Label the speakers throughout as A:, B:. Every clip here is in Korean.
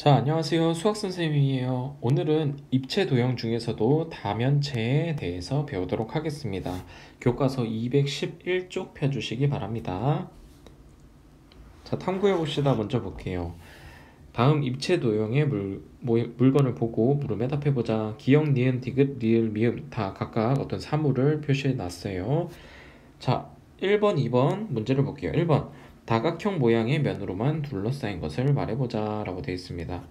A: 자, 안녕하세요. 수학선생님이에요. 오늘은 입체 도형 중에서도 다면체에 대해서 배우도록 하겠습니다. 교과서 211쪽 펴주시기 바랍니다. 자, 탐구해 봅시다. 먼저 볼게요. 다음 입체 도형의 물건을 보고 물음에 답해보자. 기역, 니은, 디귿, 리을, 미음 다 각각 어떤 사물을 표시해 놨어요. 자, 1번, 2번 문제를 볼게요. 1번, 다각형 모양의 면으로만 둘러싸인 것을 말해보자 라고 되어 있습니다.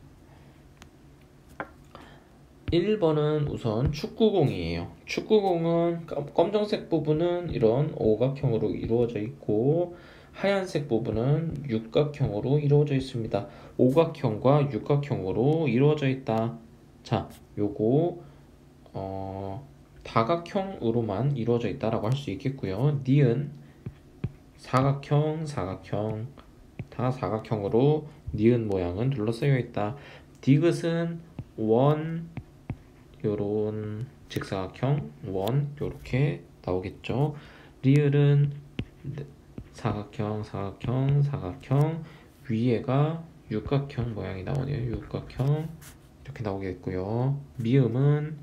A: 1번은 우선 축구공이에요. 축구공은 검정색 부분은 이런 오각형으로 이루어져 있고 하얀색 부분은 육각형으로 이루어져 있습니다. 오각형과 육각형으로 이루어져 있다. 자, 요거 다각형으로만 이루어져 있다라고 할 수 있겠고요. 니은 사각형, 사각형 다 사각형으로 니은 모양은 둘러싸여 있다. 디귿은 원 요런 직사각형, 원 요렇게 나오겠죠. 리을은 사각형, 사각형, 사각형 위에가 육각형 모양이 나오네요. 육각형 이렇게 나오겠고요. 미음은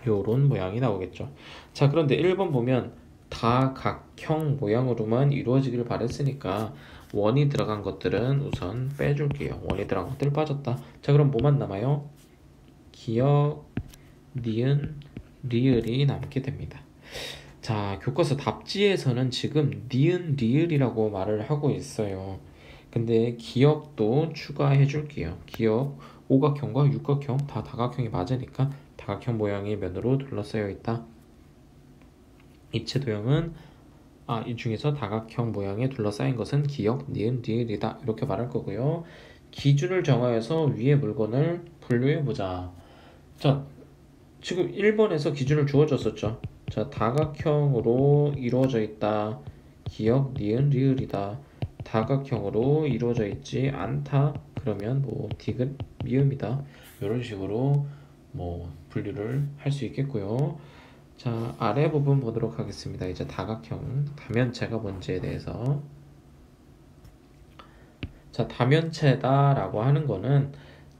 A: 요런 모양이 나오겠죠. 자, 그런데 1번 보면 다각형 모양으로만 이루어지길 바랬으니까 원이 들어간 것들은 우선 빼줄게요. 원이 들어간 것들 빠졌다. 자, 그럼 뭐만 남아요? 기역, 니은, 리을이 남게 됩니다. 자, 교과서 답지에서는 지금 니은, 리을이라고 말을 하고 있어요. 근데 기역도 추가해 줄게요. 기역, 오각형과 육각형 다 다각형이 맞으니까 다각형 모양의 면으로 둘러싸여 있다. 입체 도형은 이 중에서 다각형 모양에 둘러싸인 것은 기역, 니은, 리을이다. 이렇게 말할 거고요. 기준을 정하여서 위의 물건을 분류해 보자. 자, 지금 1번에서 기준을 주어졌었죠. 자, 다각형으로 이루어져 있다. 기역, 니은, 리을이다. 다각형으로 이루어져 있지 않다. 그러면 뭐 디귿, 미음이다. 이런 식으로 뭐 분류를 할 수 있겠고요. 자, 아래 부분 보도록 하겠습니다. 이제 다각형, 다면체가 뭔지에 대해서. 자, 다면체다라고 하는 거는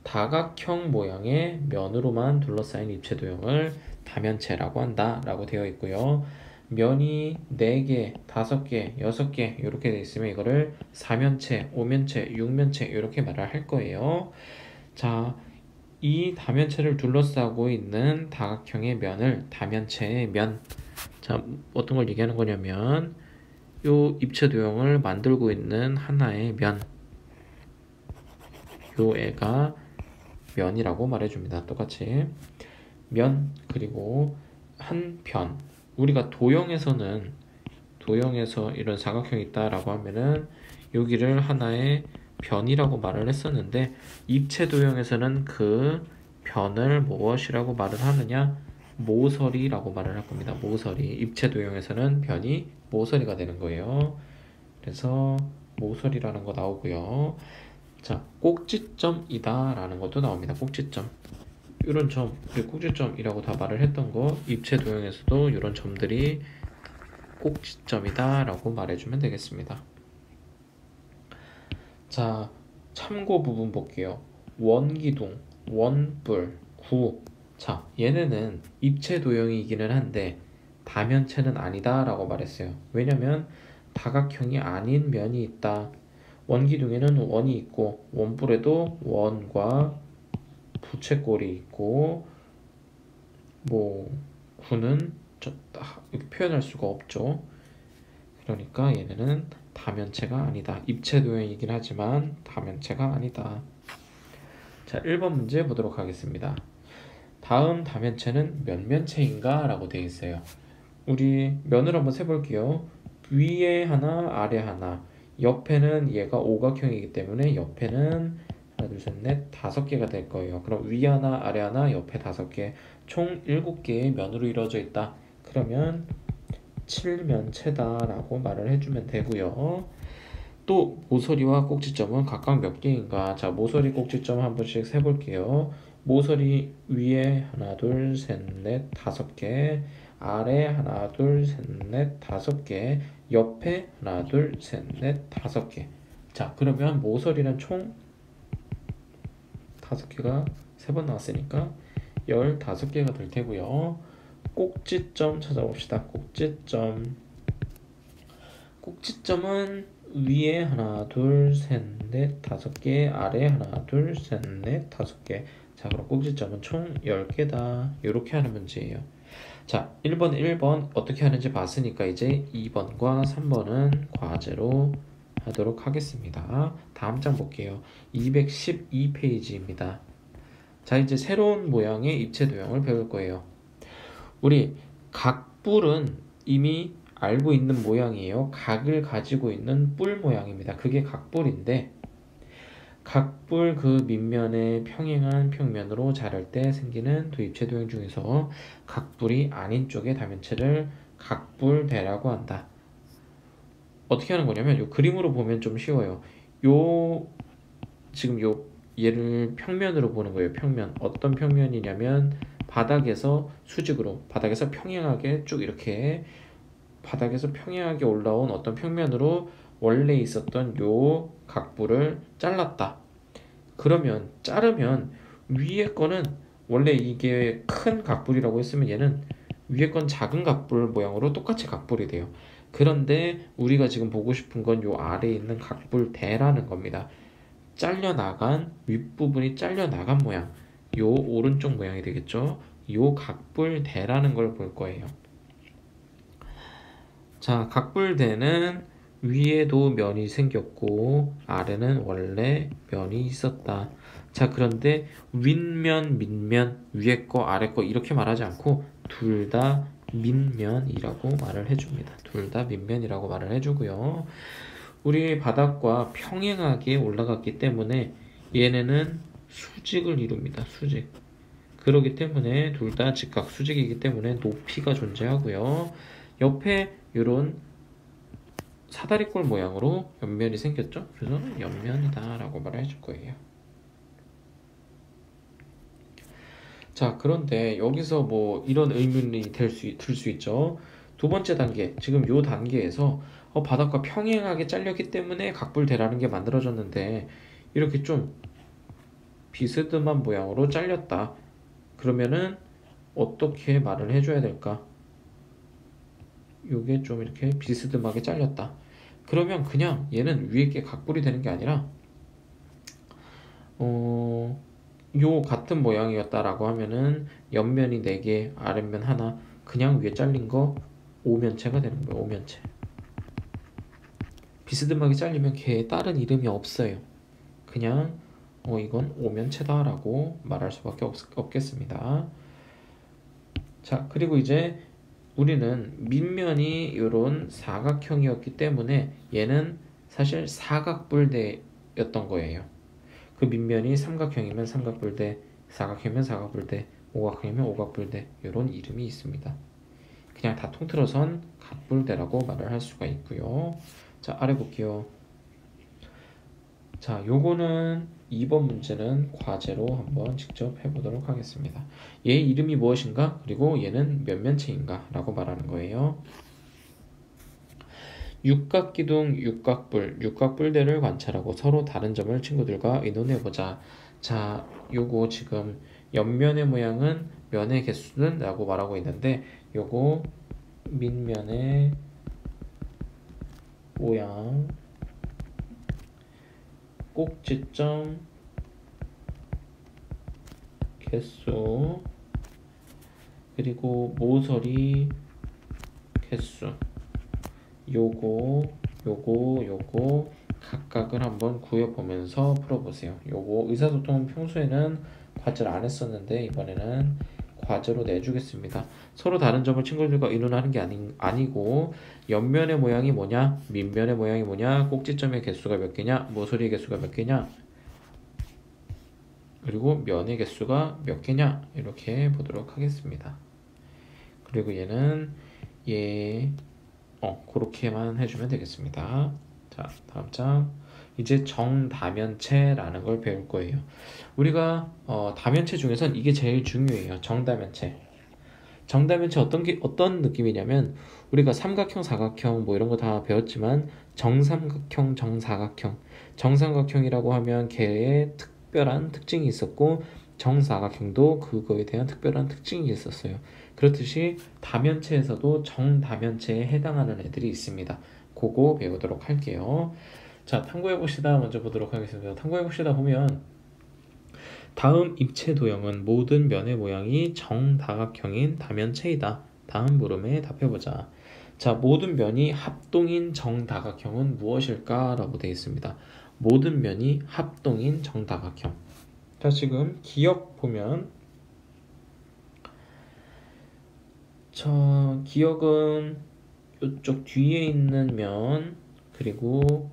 A: 다각형 모양의 면으로만 둘러싸인 입체 도형을 다면체라고 한다라고 되어 있고요. 면이 4개, 5개, 6개 이렇게 되어 있으면 이거를 4면체, 5면체, 6면체 이렇게 말을 할 거예요. 자, 이 다면체를 둘러싸고 있는 다각형의 면을 다면체의 면. 자, 어떤 걸 얘기하는 거냐면 요 입체 도형을 만들고 있는 하나의 면. 요 애가 면이라고 말해줍니다. 똑같이 면 그리고 한 편. 우리가 도형에서 이런 사각형이 있다라고 하면은 여기를 하나의 변이라고 말을 했었는데 입체 도형에서는 그 변을 무엇이라고 말을 하느냐? 모서리라고 말을 할 겁니다. 모서리. 입체 도형에서는 변이 모서리가 되는 거예요. 그래서 모서리라는 거 나오고요. 자, 꼭지점이다 라는 것도 나옵니다. 꼭지점. 이런 점, 꼭지점이라고 다 말을 했던 거 입체 도형에서도 이런 점들이 꼭지점이다 라고 말해주면 되겠습니다. 자, 참고 부분 볼게요. 원기둥, 원뿔, 구. 자, 얘네는 입체 도형이기는 한데 다면체는 아니다 라고 말했어요. 왜냐면 다각형이 아닌 면이 있다. 원기둥에는 원이 있고 원뿔에도 원과 부채꼴이 있고 뭐 구는 이렇게 표현할 수가 없죠. 그러니까 얘네는 다면체가 아니다. 입체 도형이긴 하지만 다면체가 아니다. 자, 1번 문제 보도록 하겠습니다. 다음 다면체는 몇 면체인가? 라고 되어 있어요. 우리 면을 한번 세볼게요. 위에 하나, 아래 하나. 옆에는 얘가 오각형이기 때문에 옆에는 하나, 둘, 셋, 넷, 5개가 될 거예요. 그럼 위 하나, 아래 하나, 옆에 5개. 총 7개의 면으로 이루어져 있다. 그러면 7면체다라고 말을 해주면 되고요. 또 모서리와 꼭지점은 각각 몇 개인가? 자, 모서리 꼭지점 한 번씩 세볼게요. 모서리 위에 하나, 둘, 셋, 넷, 5개. 아래 하나, 둘, 셋, 넷, 5개. 옆에 하나, 둘, 셋, 넷, 5개. 자, 그러면 모서리는 총 5개가 3번 나왔으니까 15개가 될 테고요. 꼭지점 찾아봅시다. 꼭지점은 위에 하나, 둘, 셋, 넷, 5개, 아래 하나, 둘, 셋, 넷, 5개. 자, 그럼 꼭지점은 총 10개다. 이렇게 하는 문제예요. 자, 1번 어떻게 하는지 봤으니까 이제 2번과 3번은 과제로 하도록 하겠습니다. 다음 장 볼게요. 212페이지입니다. 자, 이제 새로운 모양의 입체 도형을 배울 거예요. 우리 각뿔은 이미 알고 있는 모양이에요. 각을 가지고 있는 뿔 모양입니다. 그게 각뿔인데 각뿔 그 밑면에 평행한 평면으로 자를 때 생기는 두 입체 도형 중에서 각뿔이 아닌 쪽의 다면체를 각뿔대라고 한다. 어떻게 하는 거냐면 요 그림으로 보면 좀 쉬워요. 지금 얘를 평면으로 보는 거예요. 평면. 어떤 평면이냐면 바닥에서 수직으로 바닥에서 평행하게 쭉 이렇게 바닥에서 평행하게 올라온 어떤 평면으로 원래 있었던 요 각뿔을 잘랐다. 그러면 자르면 위에 거는 원래 이게 큰 각뿔이라고 했으면 얘는 위에 건 작은 각뿔 모양으로 똑같이 각뿔이 돼요. 그런데 우리가 지금 보고 싶은 건 요 아래에 있는 각뿔대라는 겁니다. 잘려나간 윗부분이 잘려나간 모양, 요 오른쪽 모양이 되겠죠. 요 각뿔대라는 걸 볼 거예요. 자, 각뿔대는 위에도 면이 생겼고 아래는 원래 면이 있었다. 자, 그런데 윗면, 밑면, 위에 거, 아래 거 이렇게 말하지 않고 둘 다 밑면이라고 말을 해줍니다. 둘 다 밑면이라고 말을 해주고요. 우리 바닥과 평행하게 올라갔기 때문에 얘네는 수직을 이룹니다. 수직. 그렇기 때문에 둘 다 직각 수직이기 때문에 높이가 존재하고요. 옆에 이런 사다리꼴 모양으로 옆면이 생겼죠. 그래서 옆면이다 라고 말을 해줄 거예요. 자, 그런데 여기서 뭐 이런 의문이 들 수 있죠. 두 번째 단계, 지금 요 단계에서 바닥과 평행하게 잘렸기 때문에 각불대라는 게 만들어졌는데 이렇게 좀 비스듬한 모양으로 잘렸다. 그러면은 어떻게 말을 해줘야 될까? 요게 좀 이렇게 비스듬하게 잘렸다. 그러면 그냥 얘는 위에 게 각불이 되는 게 아니라 요 같은 모양이었다라고 하면은 옆면이 4개, 아랫면 하나, 그냥 위에 잘린 거 오면체가 되는 거예요. 오면체. 비스듬하게 잘리면 걔에 다른 이름이 없어요. 그냥 이건 오면체다라고 말할 수밖에 없겠습니다. 자, 그리고 이제 우리는 밑면이 이런 사각형이었기 때문에 얘는 사실 사각뿔대였던 거예요. 그 밑면이 삼각형이면 삼각뿔대, 사각형이면 사각뿔대, 오각형이면 오각뿔대, 이런 이름이 있습니다. 그냥 다 통틀어선 각뿔대라고 말을 할 수가 있고요. 자, 아래 볼게요. 자, 요거는 2번 문제는 과제로 한번 직접 해보도록 하겠습니다. 얘 이름이 무엇인가? 그리고 얘는 몇 면체인가? 라고 말하는 거예요. 육각기둥, 육각뿔대를 관찰하고 서로 다른 점을 친구들과 의논해보자. 자, 요거 지금 옆면의 모양은 면의 개수는 라고 말하고 있는데 요거 밑면의 모양, 꼭지점 개수, 그리고 모서리 개수, 요거 각각을 한번 구해보면서 풀어보세요. 요거 의사소통은 평소에는 과제를 안 했었는데 이번에는 과제로 내주겠습니다. 서로 다른 점을 친구들과 의논하는 게 아니고 옆면의 모양이 뭐냐, 밑면의 모양이 뭐냐, 꼭지점의 개수가 몇 개냐, 모서리의 개수가 몇 개냐, 그리고 면의 개수가 몇 개냐, 이렇게 보도록 하겠습니다. 그리고 얘는 그렇게만 해주면 되겠습니다. 자, 다음 장. 이제 정다면체라는 걸 배울 거예요. 우리가 다면체 중에선 이게 제일 중요해요. 정다면체. 정다면체 어떤 느낌이냐면 우리가 삼각형, 사각형 뭐 이런 거 다 배웠지만 정삼각형, 정사각형. 정삼각형이라고 하면 걔의 특별한 특징이 있었고 정사각형도 그거에 대한 특별한 특징이 있었어요. 그렇듯이 다면체에서도 정다면체에 해당하는 애들이 있습니다. 그거 배우도록 할게요. 자, 탐구해봅시다. 먼저 보도록 하겠습니다. 탐구해봅시다 보면 다음 입체 도형은 모든 면의 모양이 정다각형인 다면체이다. 다음 물음에 답해보자. 자, 모든 면이 합동인 정다각형은 무엇일까? 라고 되어 있습니다. 모든 면이 합동인 정다각형. 자, 지금 기억 보면 기억은 이쪽 뒤에 있는 면, 그리고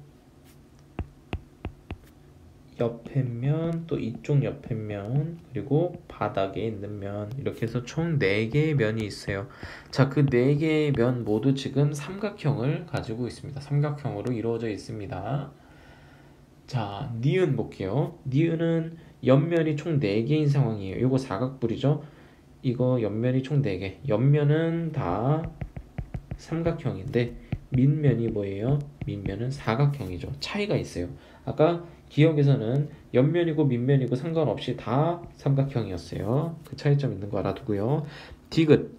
A: 옆에 면, 또 이쪽 옆에 면, 그리고 바닥에 있는 면, 이렇게 해서 총 4개의 면이 있어요. 자, 그 4개의 면 모두 지금 삼각형을 가지고 있습니다. 삼각형으로 이루어져 있습니다. 자, 니은 볼게요. 니은은 옆면이 총 4개인 상황이에요. 이거 사각뿔이죠. 이거 옆면이 총 4개. 옆면은 다 삼각형인데 밑면이 뭐예요? 밑면은 사각형이죠. 차이가 있어요. 아까 기억에서는 옆면이고 밑면이고 상관없이 다 삼각형이었어요. 그 차이점 있는 거 알아두고요. 디귿.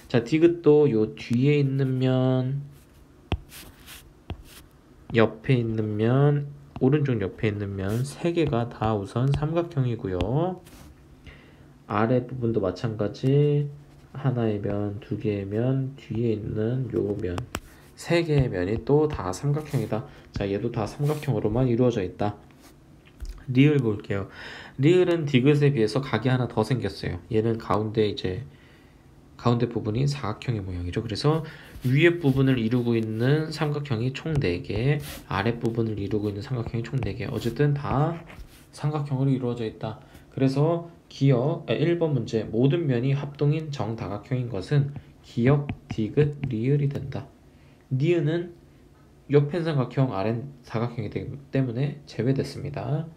A: 자, 디귿도 요 뒤에 있는 면, 옆에 있는 면, 오른쪽 옆에 있는 면 3개가 다 우선 삼각형이고요. 아래 부분도 마찬가지. 하나의 면, 2개의 면, 뒤에 있는 요 면, 3개의 면이 또 다 삼각형이다. 자, 얘도 다 삼각형으로만 이루어져 있다. 리을 볼게요. 리을은 디귿에 비해서 각이 하나 더 생겼어요. 얘는 가운데 부분이 사각형의 모양이죠. 그래서 위에 부분을 이루고 있는 삼각형이 총 4개, 아래 부분을 이루고 있는 삼각형이 총 4개. 어쨌든 다 삼각형으로 이루어져 있다. 그래서 1번 문제 모든 면이 합동인 정다각형인 것은 기역, 디귿, 리을이 된다. 니은은 옆엔 삼각형, 아래는 사각형이 되기 때문에 제외됐습니다.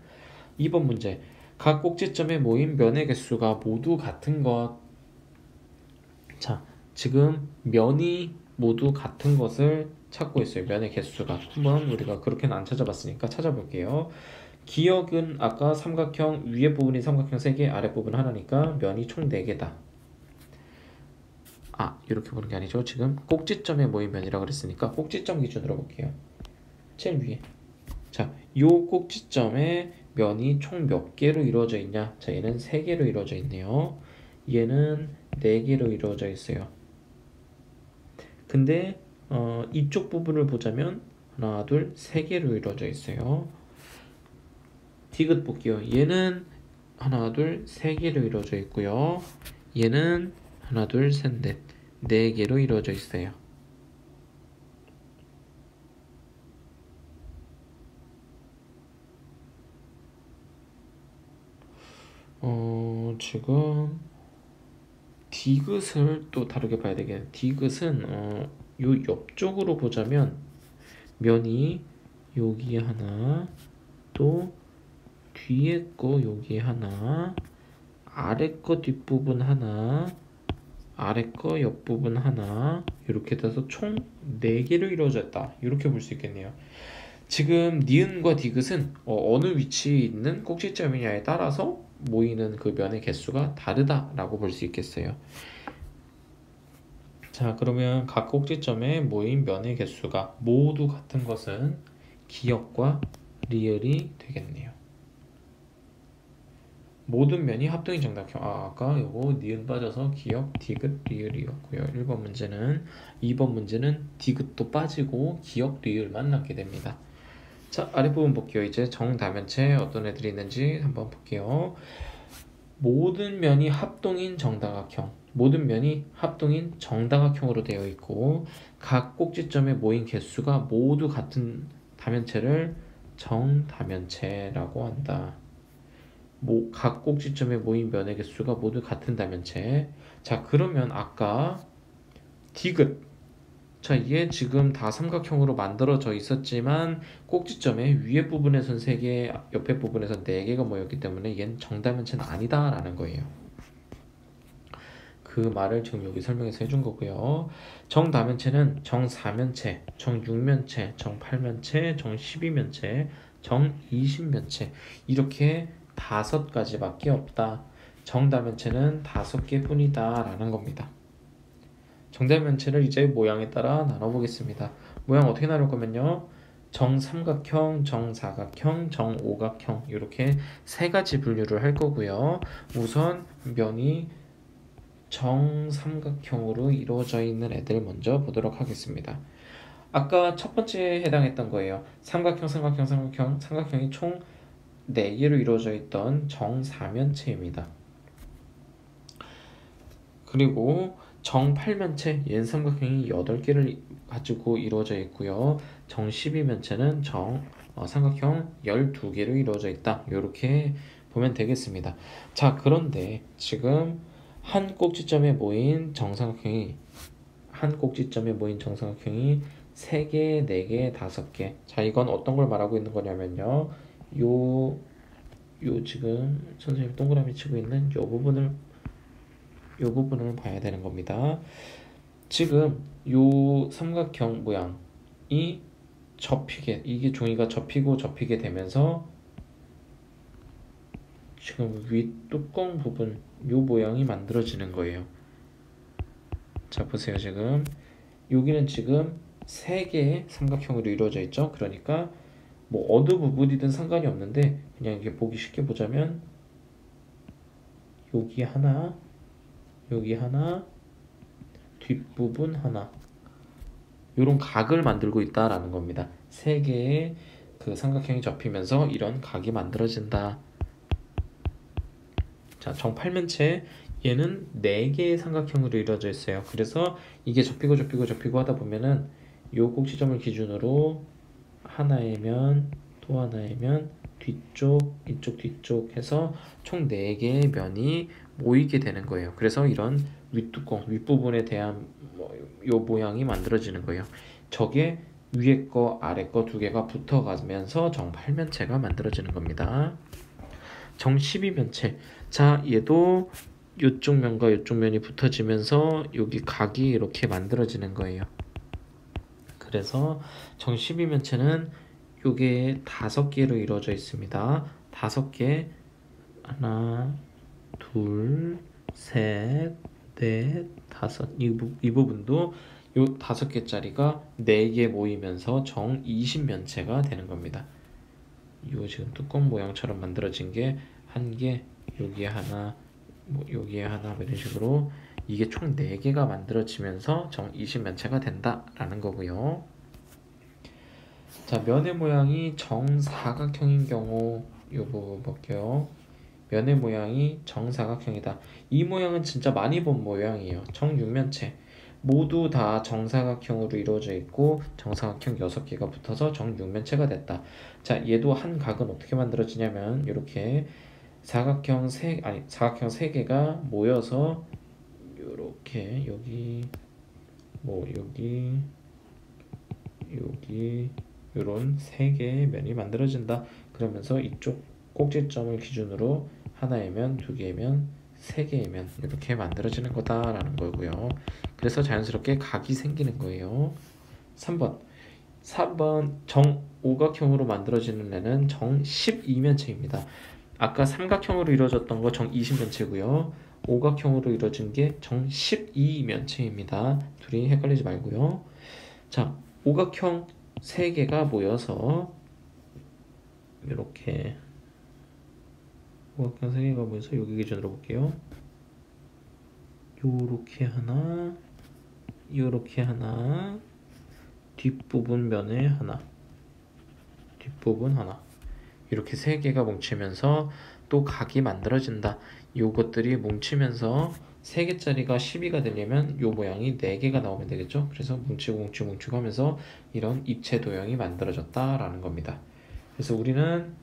A: 2번 문제 각 꼭지점에 모인 면의 개수가 모두 같은 것. 자, 지금 면이 모두 같은 것을 찾고 있어요. 면의 개수가. 한번 우리가 그렇게는 안 찾아봤으니까 찾아볼게요. 기역은 아까 삼각형 위에 부분이 삼각형 3개, 아래 부분 하나니까 면이 총 4개다. 이렇게 보는 게 아니죠. 지금 꼭지점에 모인 면이라고 그랬으니까 꼭지점 기준으로 볼게요. 제일 위에. 자, 요 꼭지점에 면이 총 몇 개로 이루어져 있냐? 자, 얘는 3개로 이루어져 있네요. 얘는 4개로 이루어져 있어요. 근데 이쪽 부분을 보자면 하나, 둘, 3개로 이루어져 있어요. 디귿 볼게요. 얘는 하나, 둘, 3개로 이루어져 있고요. 얘는 하나, 둘, 셋, 넷, 4개로 이루어져 있어요. 지금 디귿을 또 다르게 봐야 되겠네요. 디귿은 요 옆쪽으로 보자면 면이 여기 하나, 또 뒤에 거 여기 하나, 아래 거 뒷부분 하나, 아래 거 옆부분 하나, 이렇게 돼서 총 4개로 이루어졌다. 이렇게 볼 수 있겠네요. 지금 니은과 디귿은 어느 위치에 있는 꼭지점이냐에 따라서 모이는 그 면의 개수가 다르다라고 볼 수 있겠어요. 자, 그러면 각 꼭지점에 모인 면의 개수가 모두 같은 것은 기역과 리을이 되겠네요. 모든 면이 합동인 정답형. 아까 요거 니은 빠져서 기역, 디귿, 리을이었고요. 1번 문제는 2번 문제는 디귿도 빠지고 기역, 리을만 남게 됩니다. 자, 아랫부분 볼게요. 이제 정다면체 어떤 애들이 있는지 한번 볼게요. 모든 면이 합동인 정다각형. 모든 면이 합동인 정다각형으로 되어 있고 각 꼭지점에 모인 개수가 모두 같은 다면체를 정다면체라고 한다. 각 꼭지점에 모인 면의 개수가 모두 같은 다면체. 자, 그러면 아까 디귿. 자, 이게 지금 다 삼각형으로 만들어져 있었지만 꼭지점에 위에 부분에선 3개, 옆에 부분에선 4개가 모였기 때문에 얘는 정다면체는 아니다 라는 거예요. 그 말을 지금 여기 설명해서 해준 거고요. 정다면체는 정4면체, 정6면체, 정8면체, 정12면체, 정20면체 이렇게 5가지밖에 없다. 정다면체는 5개뿐이다 라는 겁니다. 정다면체를 이제 모양에 따라 나눠보겠습니다. 모양 어떻게 나눌 거면요, 정삼각형, 정사각형, 정오각형 이렇게 3가지 분류를 할 거고요. 우선 면이 정삼각형으로 이루어져 있는 애들 먼저 보도록 하겠습니다. 아까 첫 번째에 해당했던 거예요. 삼각형, 삼각형, 삼각형, 삼각형이 총 4개로 이루어져 있던 정사면체입니다. 그리고 정8면체, 얘는 삼각형이 8개를 가지고 이루어져 있고요. 정12면체는 삼각형 12개로 이루어져 있다. 이렇게 보면 되겠습니다. 자, 그런데 지금 한 꼭지점에 모인 정삼각형이 3개, 4개, 5개. 자, 이건 어떤 걸 말하고 있는 거냐면요, 요 지금 선생님 동그라미 치고 있는 요 부분을 봐야 되는 겁니다. 지금 요 삼각형 모양이 이게 종이가 접히게 되면서 지금 위 뚜껑 부분 요 모양이 만들어지는 거예요. 자, 보세요. 지금 여기는 지금 3개의 삼각형으로 이루어져 있죠. 그러니까 뭐 어느 부분이든 상관이 없는데, 그냥 이렇게 보기 쉽게 보자면 여기 하나, 뒷부분 하나, 이런 각을 만들고 있다라는 겁니다. 3개의 그 삼각형이 접히면서 이런 각이 만들어진다. 자, 정8면체, 얘는 4개의 삼각형으로 이루어져 있어요. 그래서 이게 접히고 하다 보면은 요 꼭지점을 기준으로 하나의 면, 또 하나의 면, 뒤쪽 해서 총 4개의 면이 모이게 되는 거예요. 그래서 이런 윗부분에 대한 요 모양이 만들어지는 거예요. 저게 위에 거, 아래 거 2개가 붙어가면서 정8면체가 만들어지는 겁니다. 정12면체. 자, 얘도 이쪽 면과 이쪽 면이 붙어지면서 여기 각이 이렇게 만들어지는 거예요. 그래서 정12면체는 요게 5개로 이루어져 있습니다. 5개, 하나, 둘, 셋, 넷, 5. 이 부분도 요 5개짜리가 4개 모이면서 정20면체가 되는 겁니다. 요 지금 뚜껑 모양처럼 만들어진 게 1개, 여기에 하나, 여기에 하나, 이런 식으로 이게 총 4개가 만들어지면서 정20면체가 된다라는 거고요. 자, 면의 모양이 정사각형인 경우 요 부분 볼게요. 면의 모양이 정사각형이다. 이 모양은 진짜 많이 본 모양이에요. 정6면체. 모두 다 정사각형으로 이루어져 있고 정사각형 6개가 붙어서 정6면체가 됐다. 자, 얘도 한 각은 어떻게 만들어지냐면 이렇게 사각형 3개가 모여서 이렇게 여기 이런 3개의 면이 만들어진다. 그러면서 이쪽 꼭지점을 기준으로 하나의 면, 2개의 면, 3개의 면 이렇게 만들어지는 거다라는 거고요. 그래서 자연스럽게 각이 생기는 거예요. 3번 정오각형으로 만들어지는 애는 정12면체입니다. 아까 삼각형으로 이루어졌던 거 정20면체고요. 오각형으로 이루어진 게 정12면체입니다. 둘이 헷갈리지 말고요. 자, 오각형 3개가 모여서 이렇게 오각형 3개가 모여서 여기 기준으로 볼게요. 요렇게 하나, 요렇게 하나, 뒷부분 면에 하나, 이렇게 3개가 뭉치면서 또 각이 만들어진다. 요것들이 뭉치면서 3개짜리가 12가 되려면 요 모양이 4개가 나오면 되겠죠. 그래서 뭉치고 하면서 이런 입체 도형이 만들어졌다라는 겁니다. 그래서 우리는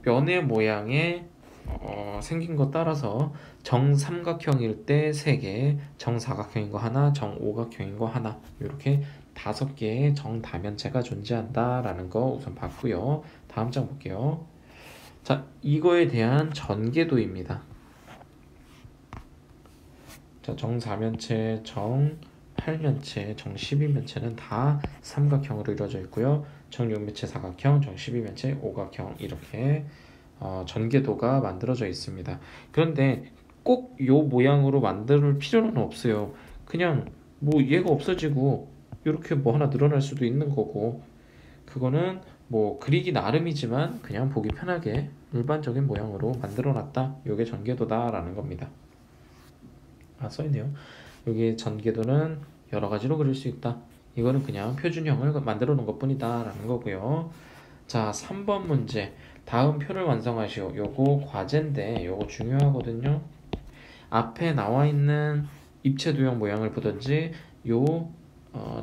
A: 면의 모양에 생긴 것 따라서 정삼각형일 때 3개, 정사각형인 거 하나, 정오각형인 거 하나, 이렇게 5개의 정다면체가 존재한다라는 거 우선 봤고요. 다음 장 볼게요. 자, 이거에 대한 전개도입니다. 자, 정4면체, 정8면체, 정12면체는 다 삼각형으로 이루어져 있고요. 정6면체 사각형, 정12면체 오각형 이렇게 전개도가 만들어져 있습니다. 그런데 꼭 요 모양으로 만들 필요는 없어요. 그냥 뭐 얘가 없어지고 이렇게 뭐 하나 늘어날 수도 있는 거고, 그거는 뭐 그리기 나름이지만 그냥 보기 편하게 일반적인 모양으로 만들어 놨다. 요게 전개도다라는 겁니다. 써있네요. 여기 전개도는 여러 가지로 그릴 수 있다. 이거는 그냥 표준형을 만들어 놓은 것 뿐이다 라는 거고요. 자, 3번 문제. 다음 표를 완성하시오. 요거 과제인데 요거 중요하거든요. 앞에 나와 있는 입체 도형 모양을 보든지 요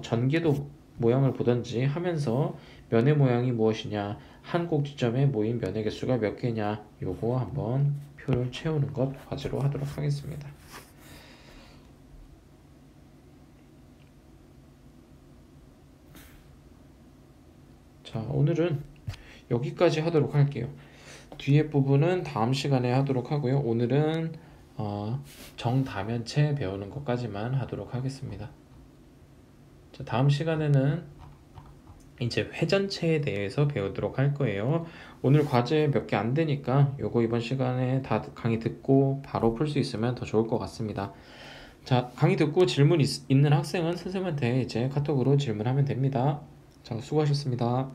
A: 전개도 모양을 보든지 하면서 면의 모양이 무엇이냐, 한 꼭지점에 모인 면의 개수가 몇 개냐, 요거 한번 표를 채우는 것 과제로 하도록 하겠습니다. 자, 오늘은 여기까지 하도록 할게요. 뒤에 부분은 다음 시간에 하도록 하고요. 오늘은 정다면체 배우는 것까지만 하도록 하겠습니다. 자, 다음 시간에는 이제 회전체에 대해서 배우도록 할 거예요. 오늘 과제 몇 개 안 되니까 요거 이번 시간에 다 강의 듣고 바로 풀 수 있으면 더 좋을 것 같습니다. 자, 강의 듣고 질문 있는 학생은 선생님한테 이제 카톡으로 질문하면 됩니다. 자, 수고하셨습니다.